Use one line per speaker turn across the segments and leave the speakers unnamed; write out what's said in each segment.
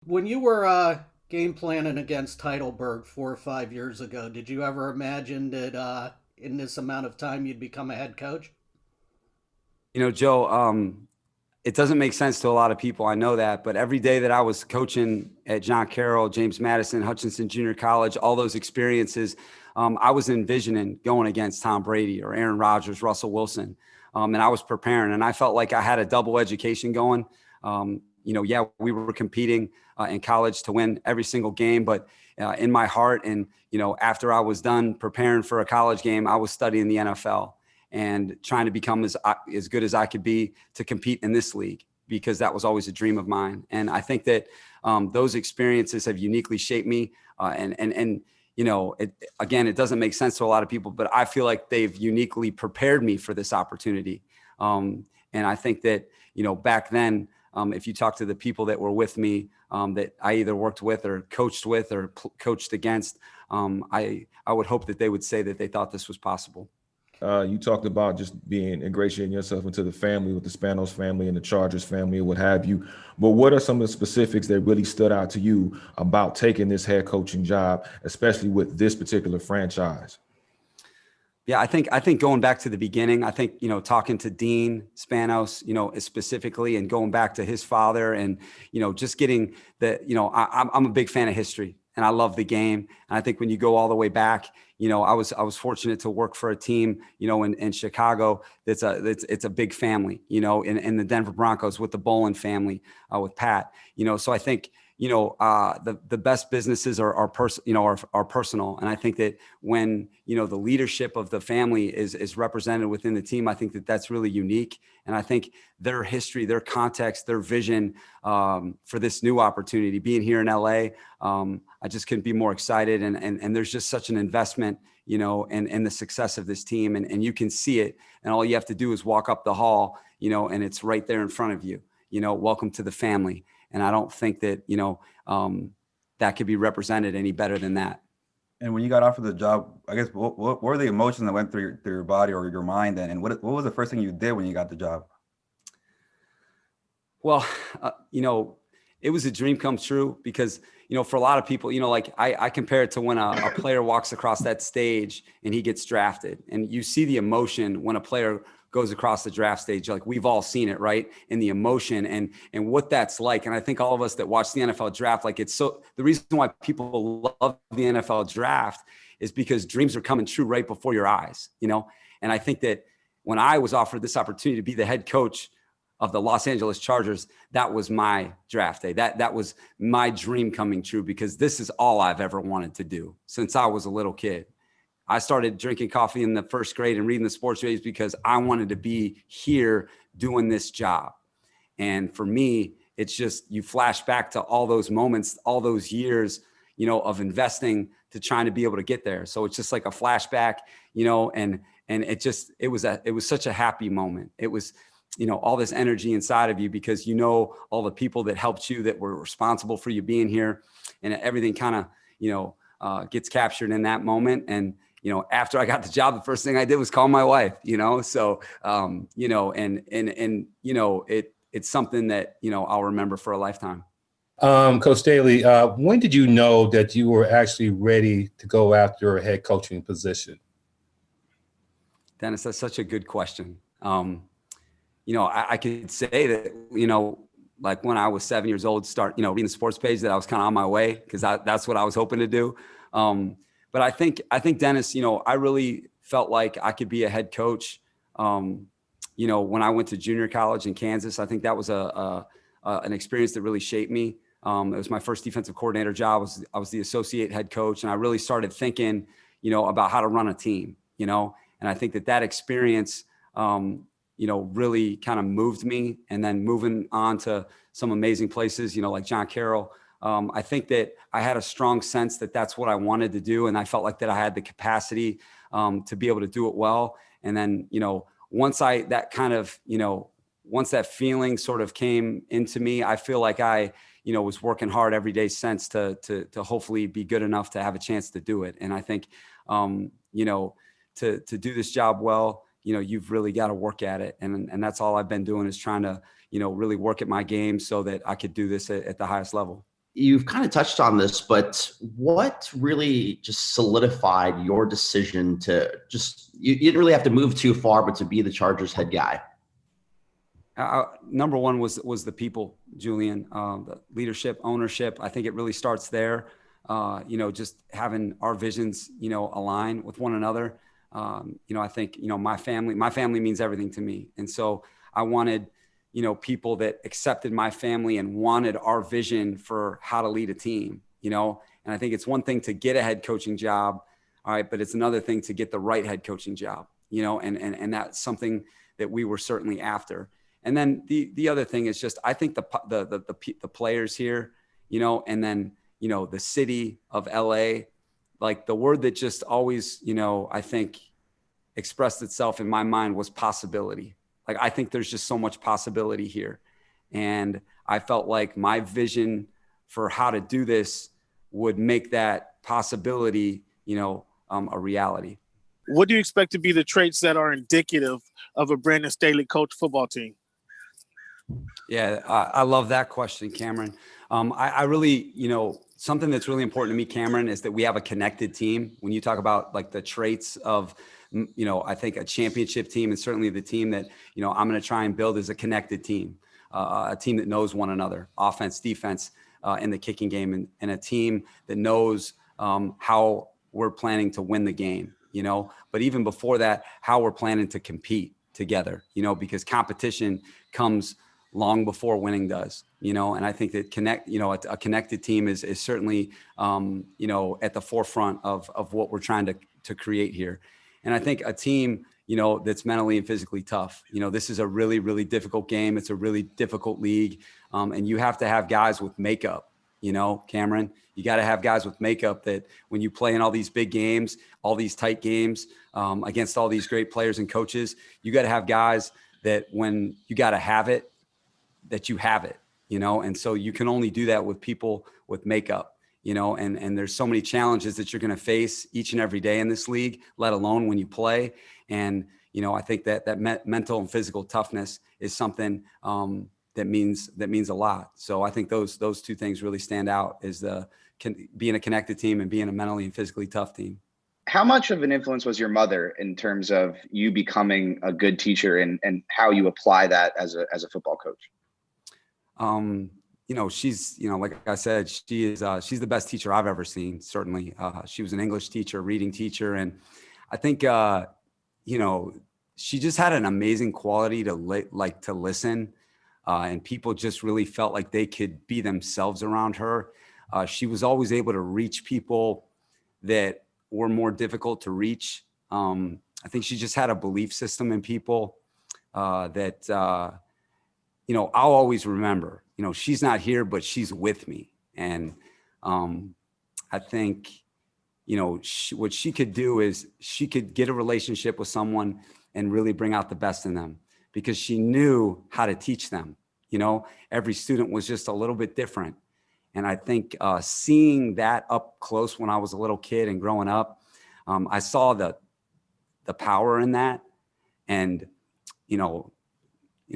When you were game planning against Heidelberg 4 or 5 years ago, did you ever imagine that in this amount of time you'd become a head coach?
Joe, it doesn't make sense to a lot of people. I know that. But every day that I was coaching at John Carroll, James Madison, Hutchinson Junior College, all those experiences, I was envisioning going against Tom Brady or Aaron Rodgers, Russell Wilson. And I was preparing. And I felt like I had a double education going. Yeah, we were competing in college to win every single game. But in my heart and, after I was done preparing for a college game, I was studying the NFL and trying to become as good as I could be to compete in this league, because that was always a dream of mine. And I think that those experiences have uniquely shaped me. Again, it doesn't make sense to a lot of people, but I feel like they've uniquely prepared me for this opportunity. And I think that, back then, if you talk to the people that were with me, that I either worked with or coached with or coached against, I would hope that they would say that they thought this was possible.
You talked about just being ingratiating yourself into the family with the Spanos family and the Chargers family and what have you. But what are some of the specifics that really stood out to you about taking this head coaching job, especially with this particular franchise?
Yeah, I think going back to the beginning, I think, talking to Dean Spanos, specifically, and going back to his father, and, just getting I'm a big fan of history, and I love the game. And I think when you go all the way back, I was fortunate to work for a team, in Chicago. It's a big family, in the Denver Broncos with the Bolin family, with Pat, so I think, the best businesses are personal. And I think that when, the leadership of the family is represented within the team, I think that that's really unique. And I think their history, their context, their vision, for this new opportunity, being here in LA, I just couldn't be more excited. And there's just such an investment, in the success of this team, and you can see it. And all you have to do is walk up the hall, and it's right there in front of you. Welcome to the family. And I don't think that, that could be represented any better than that.
And when you got offered the job, I guess what were the emotions that went through your body or your mind then? And what was the first thing you did when you got the job?
Well, it was a dream come true, because, for a lot of people, like I compare it to when a player walks across that stage and he gets drafted, and you see the emotion when a player goes across the draft stage. Like, we've all seen it, right? And the emotion and what that's like. And I think all of us that watch the NFL draft, like, the reason why people love the NFL draft is because dreams are coming true right before your eyes, And I think that when I was offered this opportunity to be the head coach of the Los Angeles Chargers, that was my draft day. That was my dream coming true, because this is all I've ever wanted to do since I was a little kid. I started drinking coffee in the first grade and reading the sports pages because I wanted to be here doing this job. And for me, it's just, you flash back to all those moments, all those years, of investing to trying to be able to get there. So it's just like a flashback, and it was such a happy moment. It was, all this energy inside of you, because, all the people that helped you, that were responsible for you being here, and everything kind of, gets captured in that moment. And, after I got the job, the first thing I did was call my wife, so, it's something that, I'll remember for a lifetime.
Coach Staley, when did you know that you were actually ready to go after a head coaching position?
Dennis, that's such a good question. I could say that, like when I was 7 years old, start, reading the sports page, that I was kind of on my way, because that's what I was hoping to do. But I think Dennis, I really felt like I could be a head coach. When I went to junior college in Kansas, I think that was an experience that really shaped me. It was my first defensive coordinator job. I was the associate head coach, and I really started thinking, about how to run a team, and I think that experience, really kind of moved me. And then moving on to some amazing places, like John Carroll, I think that I had a strong sense that that's what I wanted to do. And I felt like that I had the capacity to be able to do it well. And then, once that feeling sort of came into me, I feel like I, was working hard every day since to hopefully be good enough to have a chance to do it. And I think, to do this job well, you've really got to work at it. And that's all I've been doing, is trying to, really work at my game so that I could do this at the highest level.
you've kind of touched on this, but what really just solidified your decision to just, you didn't really have to move too far, but to be the Chargers head guy?
Number one was the people, Julian, the leadership, ownership. I think it really starts there. Just having our visions, align with one another. I think, my family means everything to me. And so I wanted, people that accepted my family and wanted our vision for how to lead a team, and I think it's one thing to get a head coaching job. All right. But it's another thing to get the right head coaching job, and that's something that we were certainly after. And then the other thing is just, I think the players here, and then, the city of LA, like the word that just always, I think expressed itself in my mind was possibility. Like, I think there's just so much possibility here. And I felt like my vision for how to do this would make that possibility, a reality.
What do you expect to be the traits that are indicative of a Brandon Staley coach football team?
Yeah, I love that question, Cameron. I really, something that's really important to me, Cameron, is that we have a connected team. When you talk about like the traits of, I think a championship team, and certainly the team that, I'm going to try and build, is a connected team, a team that knows one another, offense, defense, in the kicking game, and a team that knows how we're planning to win the game, but even before that, how we're planning to compete together, because competition comes long before winning does, and I think that a connected team is certainly, at the forefront of what we're trying to create here. And I think a team, that's mentally and physically tough. This is a really, really difficult game. It's a really difficult league. And you have to have guys with makeup, Cameron, you got to have guys with makeup that when you play in all these big games, all these tight games, against all these great players and coaches, you got to have guys that when you got to have it, that you have it, and so you can only do that with people with makeup, and there's so many challenges that you're going to face each and every day in this league, let alone when you play. And, I think that mental and physical toughness is something, that means a lot. So I think those two things really stand out, is being a connected team and being a mentally and physically tough team.
How much of an influence was your mother in terms of you becoming a good teacher and how you apply that as a football coach?
She's, like I said, she's the best teacher I've ever seen. Certainly. She was an English teacher, reading teacher. And I think, she just had an amazing quality to listen. And people just really felt like they could be themselves around her. She was always able to reach people that were more difficult to reach. I think she just had a belief system in people, that, I'll always remember, she's not here, but she's with me. And I think, what she could do is she could get a relationship with someone and really bring out the best in them, because she knew how to teach them. Every student was just a little bit different. And I think seeing that up close when I was a little kid and growing up, I saw the power in that. And,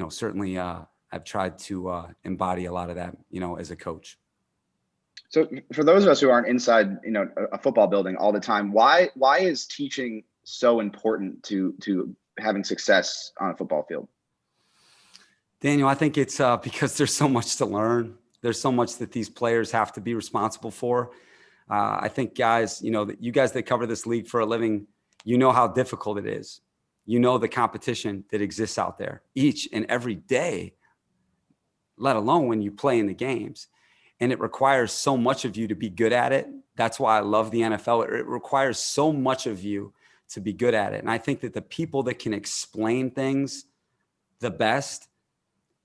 certainly I've tried to embody a lot of that, as a coach.
So for those of us who aren't inside, a football building all the time, why is teaching so important to having success on a football field?
Daniel, I think it's because there's so much to learn. There's so much that these players have to be responsible for. I think guys, that you guys that cover this league for a living, how difficult it is. The competition that exists out there each and every day, let alone when you play in the games. And it requires so much of you to be good at it. That's why I love the NFL. It requires so much of you to be good at it. And I think that the people that can explain things the best,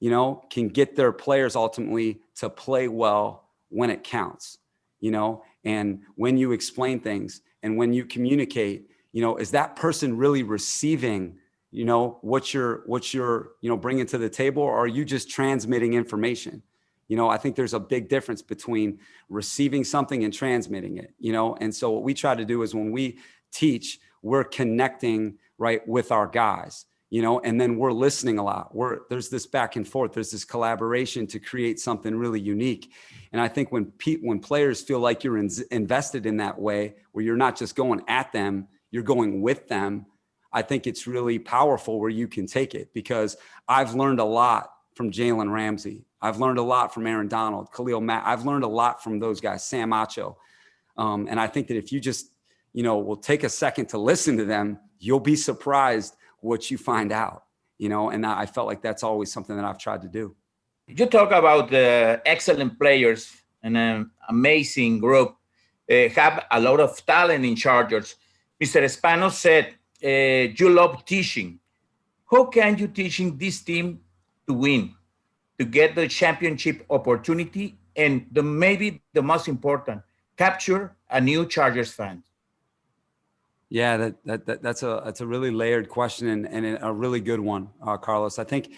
can get their players ultimately to play well when it counts, and when you explain things and when you communicate, is that person really receiving, what you're, bringing to the table, or are you just transmitting information? I think there's a big difference between receiving something and transmitting it, and so what we try to do is when we teach, we're connecting right with our guys, and then we're listening a lot. There's this back and forth, there's this collaboration to create something really unique. And I think when players feel like you're invested in that way, where you're not just going at them, you're going with them, I think it's really powerful where you can take it, because I've learned a lot from Jalen Ramsey. I've learned a lot from Aaron Donald, Khalil Mack. I've learned a lot from those guys, Sam Acho. And I think that if you just, will take a second to listen to them, you'll be surprised what you find out, and I felt like that's always something that I've tried to do.
You talk about excellent players and an amazing group, have a lot of talent in Chargers. Mr. Spanos said, you love teaching. How can you teaching this team to win, to get the championship opportunity, and maybe the most important, capture a new Chargers fan?
Yeah, that's a really layered question and a really good one, Carlos. I think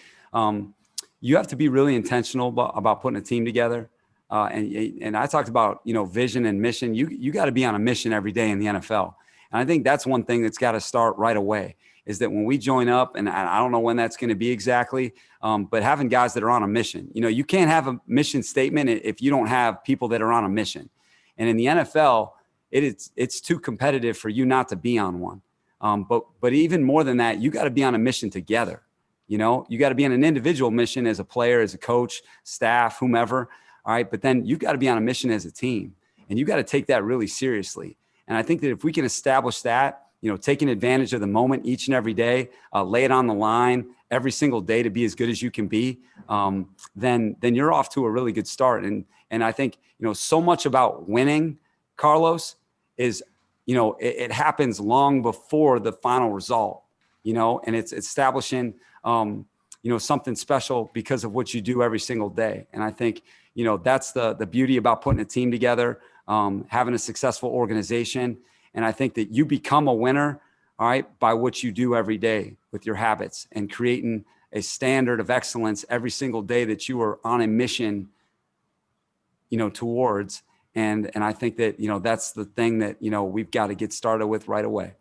you have to be really intentional about putting a team together. And I talked about, vision and mission. You got to be on a mission every day in the NFL. And I think that's one thing that's got to start right away, is that when we join up, and I don't know when that's going to be exactly, but having guys that are on a mission. You can't have a mission statement if you don't have people that are on a mission. And in the NFL, it's too competitive for you not to be on one. But even more than that, you got to be on a mission together. You got to be on an individual mission as a player, as a coach, staff, whomever. All right. But then you've got to be on a mission as a team, and you got to take that really seriously. And I think that if we can establish that, taking advantage of the moment each and every day, lay it on the line every single day to be as good as you can be, then you're off to a really good start. And I think, so much about winning, Carlos, is, it happens long before the final result, and it's establishing, something special because of what you do every single day. And I think, that's the beauty about putting a team together, having a successful organization. And I think that you become a winner, all right, by what you do every day with your habits and creating a standard of excellence every single day that you are on a mission, towards. And I think that, that's the thing that, we've got to get started with right away.